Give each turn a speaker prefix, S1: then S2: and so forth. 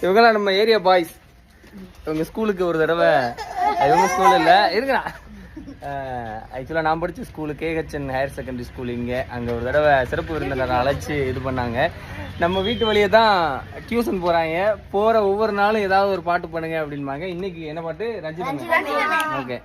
S1: இவங்கெல்லாம் நம்ம area boys. இவங்க ஸ்கூலுக்கு ஒரு தடவை, இவங்க ஸ்கூல் இல்லை இருக்கிறா, ஆக்சுவலாக நான் படித்த school KHN higher secondary school இங்கே. அங்கே ஒரு தடவை சிறப்பு விருந்தினரை அழைச்சி இது பண்ணாங்க. நம்ம வீட்டு வழியே தான் டியூஷன் போகிறாங்க. போகிற ஒவ்வொரு நாளும் ஏதாவது ஒரு பாட்டு பண்ணுங்க அப்படின்பாங்க. இன்னைக்கு என்ன பாட்டு? ரஞ்சிதமே. ஓகே,